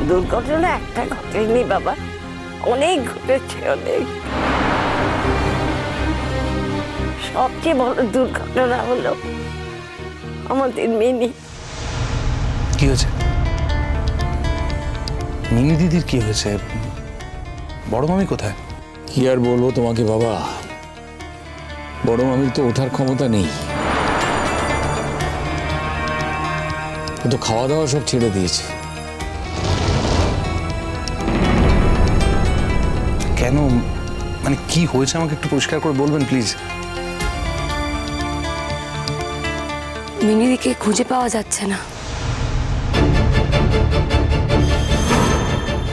দুর্ঘটনা একটা ঘটেনি বাবা, অনেক ঘটেছে, অনেক। সবচেয়ে বড় দুর্ঘটনা হলো আমাদের মিনি। কি হয়েছে মিনি দিদির? কি হয়েছে? বড় মামি কোথায়? কি আর বলবো তোমাকে বাবা, বড় মামির তো ওঠার ক্ষমতা নেই। ও তো খাওয়া দাওয়া সব ছেড়ে দিয়েছে। কেন, মানে কি হয়েছে আমাকে একটু পরিষ্কার করে বলবেন প্লিজ। মিনিদিকে খুঁজে পাওয়া যাচ্ছে না।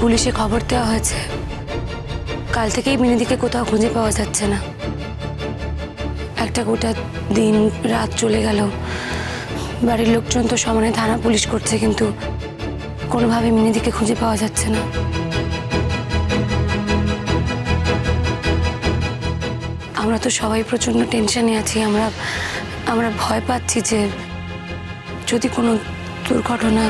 পুলিশে খবর দেওয়া হয়েছে, কাল থেকেই মিনিদিকে কোথাও খুঁজে পাওয়া যাচ্ছে না। একটা গোটা দিন রাত চলে গেল, বাড়ির লোকজন তো সমানে থানা পুলিশ করছে, কিন্তু কোনোভাবে মিনিদিকে খুঁজে পাওয়া যাচ্ছে না। আমরা তো সবাই প্রচন্ড টেনশনে আছি। আমরা ভয় পাচ্ছি যে যদি কোনো দুর্ঘটনা।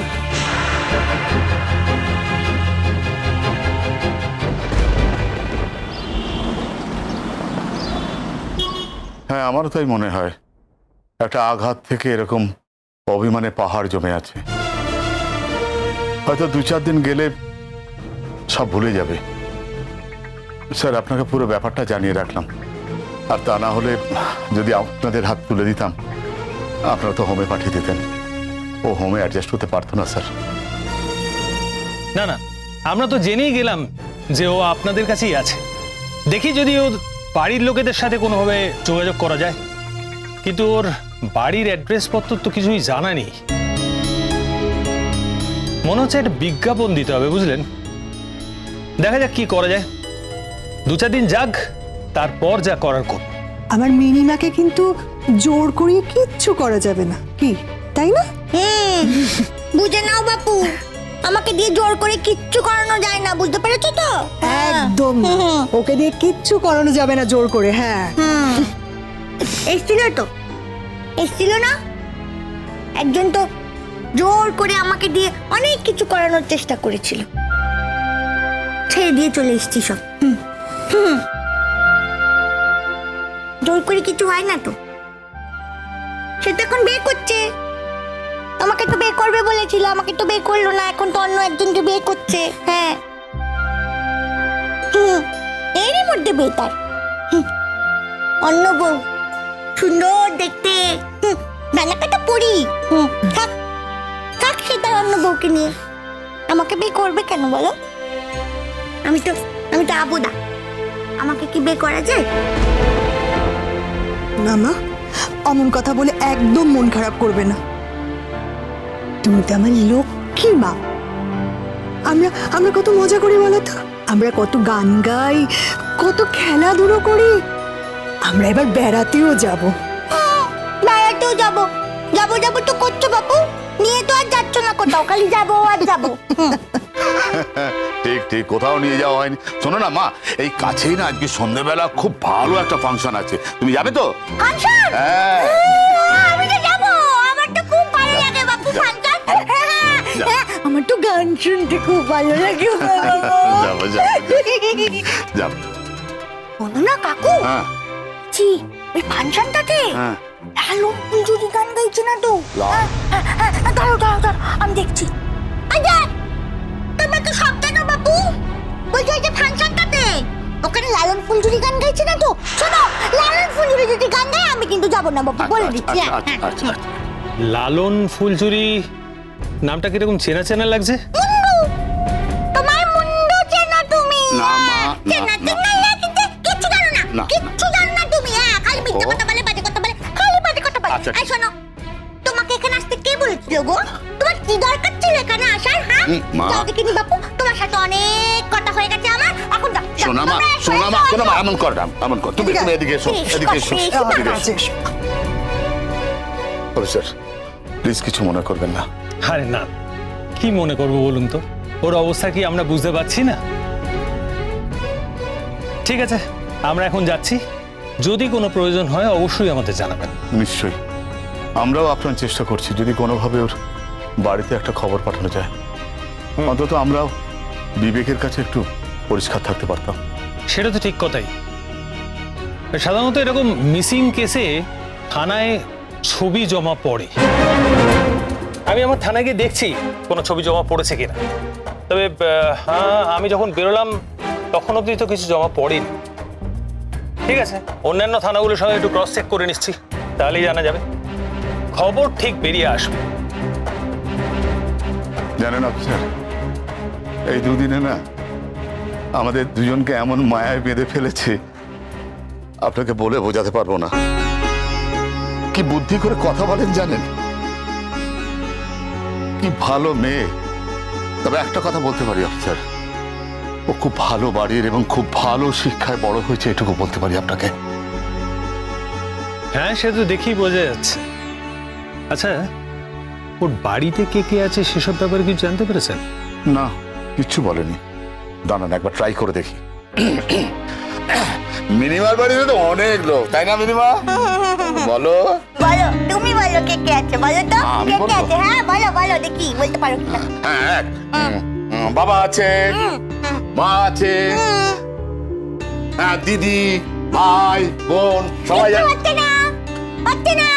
হ্যাঁ, আমারও তাই মনে হয়। একটা আঘাত থেকে এরকম অভিমানে পাহাড় জমে আছে। হয়তো 2-4 দিন গেলে সব ভুলে যাবে। স্যার, আপনাকে পুরো ব্যাপারটা জানিয়ে রাখলাম। আর তা না হলে যদি আপনাদের হাত তুলে দিতাম, আপনারা তো হোমে পাঠিয়ে দিতেন। ও হোমে অ্যাডজাস্ট করতে পারতো না স্যার। না না, আমরা তো জেনেই গেলাম যে ও আপনাদের কাছেই আছে। দেখি যদি ওর বাড়ির লোকেদের সাথে কোনোভাবে যোগাযোগ করা যায়, কিন্তু ওর বাড়ির অ্যাড্রেস পত্র তো কিছুই জানা নেই। মনে হচ্ছে একটা বিজ্ঞাপন দিতে হবে, বুঝলেন? দেখা যাক কি করা যায়। 2-4 দিন যাক, তারপর যা করার করব। আমার মিনিমাকে কিন্তু জোর করিয়ে কিচ্ছু করা যাবে না, কি তাই না? বুঝে নাও বাপু, আমাকে দিয়ে জোর করে কিচ্ছু করানো যায় না, বুঝতে পেরেছো তো? একদম না। ওকে দিয়ে কিচ্ছু করানো যাবে না জোর করে। হ্যাঁ, এসছিল না একজন, তো জোর করে আমাকে দিয়ে অনেক কিছু করানোর চেষ্টা করেছিল। ছেড়ে দিয়ে চলে এসছি সব। জোর করে কিছু হয় না তো। সে তো এখন বিয়ে করছে। আমাকে তো বিয়ে করবে বলেছিল, আমাকে তো বিয়ে করলো না, এখন তো অন্য একজনকে বিয়ে করছে। হ্যাঁ, এরই মধ্যে বিয়ে তার। অন্য বউ, সুন্দর দেখতে, ডানাকাটা পরি। থাক থাক, সে তার অন্য বউকে নিয়ে। আমাকে বিয়ে করবে কেন বলো? আমি তো আবুদা, আমাকে কি বিয়ে করা যায়? না মা, অমন কথা বলে একদম মন খারাপ করবে না। তুমি তো আমার লক্ষ্মী মা। আমরা কত মজা করি বলো তো, আমরা কত গান গাই, কত খেলাধুলো করি। আমরা এবার বেড়াতেও যাব। বেড়াতেও যাবো তো করছো বাপু, নিয়ে তো আর যাচ্ছ না কোথাও, খালি যাবো আর যাবো। ঠিক ঠিক, কোথাও নিয়ে যাওয়া হয়নি। শোনো না মা, এই কাছেই না আজকে সন্ধ্যেবেলা খুব ভালো একটা ফাংশন আছে, তুমি যাবে তো? ফাংশন? হ্যাঁ, আমি তো যাবো, আমার তো খুব ভালো লাগে বাপু ফাংশন। আমার তো গান শুনতে খুব ভালো লাগে। যাবো যাবো। বলো না কাকু, হ্যাঁ জি, ওই ফাংশনটাতে হ্যাঁ, লালু ফুলঝুরি গান গাইছে না তো? দাঁড়াও, আমি দেখছি। তোমরা তো সব জানো বাপু, বলছি ওই যে ফাংশনটাতে ওখানে লালন ফুলঝুরি গান গাইছে না তো? শোনো, লালন ফুলঝুরি যদি গান গায় আমি কিন্তু যাবো না বাপু, বলে দিচ্ছি। লালন ফুলঝুরি নামটা কিরকম চেনা চেনা লাগছে। তোমার মুন্ডু চেনা তুমি? না মা, চেনা কিচ্ছু জানো না, কিচ্ছু জানো না তুমি। হ্যাঁ, খালি মিথ্যে কথা বলে, বাজে কথা বলে, খালি বাজে কথা বলে। এই শোনো, তোমাকে এখানে আসতে কে বলেছিল গো? তোমার কি দরকার ছিল এখানে আসার? হ্যাঁ, যাও দেখিনি বাপু, তোমার সাথে অনেক কথা হয়ে গেছে আমার। এখন যাও। শোনা মা, এমন কর না, এমন কর। তুমি এদিকে এসো, এদিকে এসো। অফিসার, প্লিজ কিছু মনে করবেন না। আরে না, কি মনে করবো বলুন তো? ওর অবস্থা কি আমরা বুঝতে পারছি না? ঠিক আছে, আমরা এখন যাচ্ছি। যদি কোনো প্রয়োজন হয় অবশ্যই আমাদের জানাবেন। নিশ্চয়ই, আমরাও আপনার চেষ্টা করছি যদি কোনোভাবে ওর বাড়িতে একটা খবর পাঠানো যায়। অন্তত আমরাও বিবেকের কাছে একটু পরিষ্কার থাকতে পারতাম। সেটা তো ঠিক কথাই। সাধারণত এরকম মিসিং কেসে থানায় ছবি জমা পড়ে। আমি আমার থানায় গিয়ে দেখছি কোনো ছবি জমা পড়েছে কিনা। তবে হ্যাঁ, আমি যখন বেরোলাম তখন অবধি তো কিছু জমা পড়েনি। ঠিক আছে, অন্যান্য থানাগুলোর সঙ্গে একটু ক্রস চেক করে নিচ্ছি, তাহলেই জানা যাবে। খবর ঠিক বেরিয়ে আসবে। জানেন অফিসার, এই দুদিনে না আমাদের দুজনকে এমন মায়ায় বেঁধে ফেলেছে, আপনাকে বলে বোঝাতে পারবো না। কি বুদ্ধি করে কথা বলেন জানেন, কি ভালো মেয়ে। তবে একটা কথা বলতে পারি অফিসার, ও খুব ভালো বাড়ির এবং খুব ভালো শিক্ষায় বড় হয়েছে, এটুকু বলতে পারি আপনাকে। হ্যাঁ, সে তো দেখেই বোঝা যাচ্ছে। আচ্ছা, ওর বাড়িতে কে কে আছে সেসব ব্যাপারে কিছু জানতে পেরেছেন? না, কিচ্ছু বলেনি। দাঁড়ান একবার ট্রাই করে দেখি। মিনিমার বাড়িতে তো অনেক লোক, তাই না মিনিমা? বলো বলো, তুমি বলো কে কে আছে, বলো তো আমি কে কে বলবো? আছে। হ্যাঁ বলো বলো, দেখি বলতে পারো কিনা। হ্যাঁ, বাবা আছে, মা আছে, হ্যাঁ, দিদি, ভাই, বোন, সবাই আছে। হচ্ছে না, হচ্ছে না।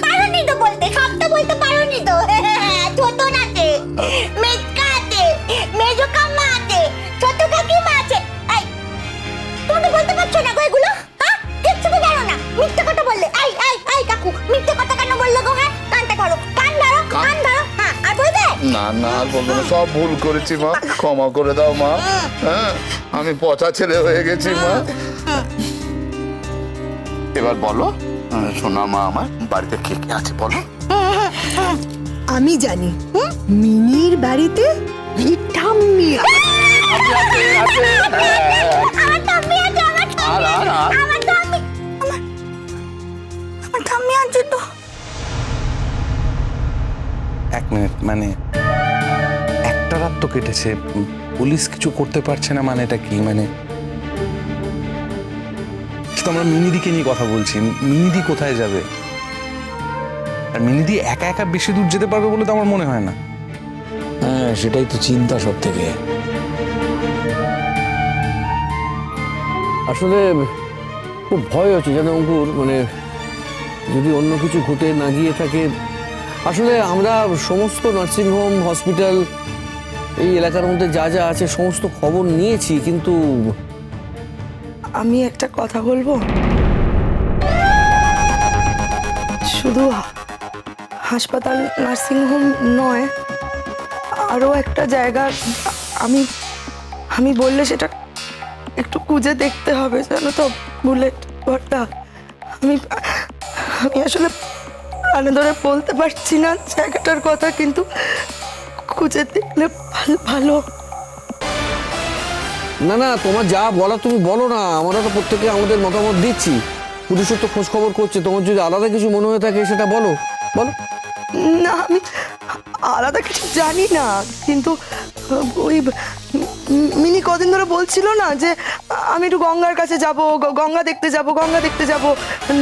পারোনি তো বলতে, সব তো বলতে পারোনি তো। ছোট আছে, মেজকা আছে, মেজো কাম্মা আছে, ছোট কাকিমা আছে। এই, তুমি তো বলতে পারছো না গো এগুলো? হ্যাঁ, কিচ্ছু তো জানো না, মিথ্যে কথা বললে। এই এই এই কাকু, মিথ্যে কথা কেন বললে গো? হ্যাঁ, কানটা ধরো, কান ধরো, কান ধরো। হ্যাঁ, আর বলবে? না না, আর বলবো না, সব ভুল করেছি মা, ক্ষমা করে দাও মা। হ্যাঁ, আমি পচা ছেলে হয়ে গেছি মা। এবার বলো, সোনা মা আমার বাড়িতে কে কে আছে বলো। আমি জানি, মিনির বাড়িতে ঠাম্মি আছে। আমার ঠাম্মি আছে, আমার ঠাম্মি আছে, আমার ঠাম্মি, আমার ঠাম্মি আছে তো। এক মিনিট, মানে একটা রাত তো কেটেছে, পুলিশ কিছু করতে পারছে না, মানে এটা কি? মানে তো আমরা মিনিদিকে নিয়ে কথা বলছি, মিনিদি কোথায় যাবে? আর মিনিদি একা একা বেশি দূর যেতে পারবে বলে তো আমার মনে হয় না। হ্যাঁ, সেটাই তো চিন্তা সব থেকে। আসলে খুব ভয় হচ্ছে জানো অঙ্কুর, মানে যদি অন্য কিছু ঘটে না গিয়ে থাকে। আসলে আমরা সমস্ত নার্সিংহোম, হসপিটাল, এই এলাকার মধ্যে যা যা আছে সমস্ত খবর নিয়েছি, কিন্তু আমি একটা কথা বলবো। শুধু হাসপাতাল, নার্সিংহোম নয়, আরও একটা জায়গা আমি আমি বললে সেটা একটু খুঁজে দেখতে হবে, জানো তো বুলেট বর্দা। আমি আমি আসলে কানে ধরে বলতে পারছি না জায়গাটার কথা, কিন্তু খুঁজে দেখলে ভালো। না না, তোমার যা বলা তুমি বলো না, আমরা তো প্রত্যেকে আমাদের মতামত দিচ্ছি। পুলিশের তো খোঁজ খবর করছে, তোমার যদি আলাদা কিছু মনে হয়ে থাকে সেটা বলো বলো। না, আমি আলাদা কিছু জানি না, কিন্তু ওই মিনি কদিন ধরে বলছিল না যে আমি একটু গঙ্গার কাছে যাব, গঙ্গা দেখতে যাব, গঙ্গা দেখতে যাব,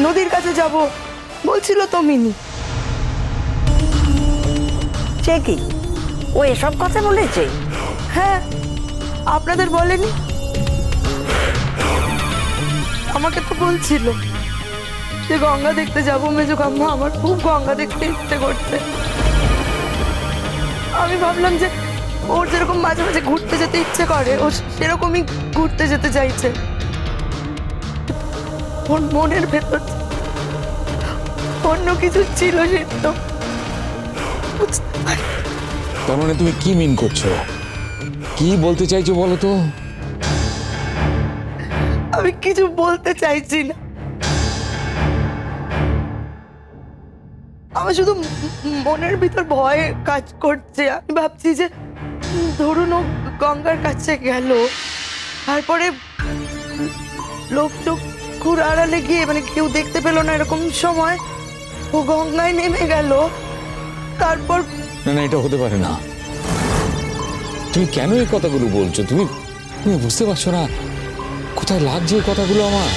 নদীর কাছে যাব বলছিল তো মিনি। সে কি, ও এসব কথা বলেছে? হ্যাঁ, আপনাদের বলেনি? আমাকে তো বলছিল যে গঙ্গা দেখতে যাবো মেজো কাম্মা, আমার খুব গঙ্গা দেখতে ইচ্ছে করছে। আমি ভাবলাম যে ওর যেরকম মাঝে মাঝে ঘুরতে যেতে ইচ্ছে করে, ও সেরকমই ঘুরতে যেতে চাইছে। ওর মনের ভেতর অন্য কিছু ছিল, সে তো বুঝতে পারি। তার মানে তুমি কি মিন করছো, কি বলতে চাইছো বলো তো? আমি কিছু বলতে চাইছি না, আমার শুধু মনের ভিতর ভয় কাজ করছে। আমি ভাবছি যে ধরুন ও গঙ্গার কাছে গেল, তারপরে লোক চক্ষুর আড়ালে গিয়ে, মানে কেউ দেখতে পেল না এরকম সময়, ও গঙ্গায় নেমে গেল, তারপর। না না, এটা হতে পারে না। তুমি কেন এই কথাগুলো বলছো? তুমি বুঝতে পারছো না কোথায় লাগছে এই কথাগুলো আমার?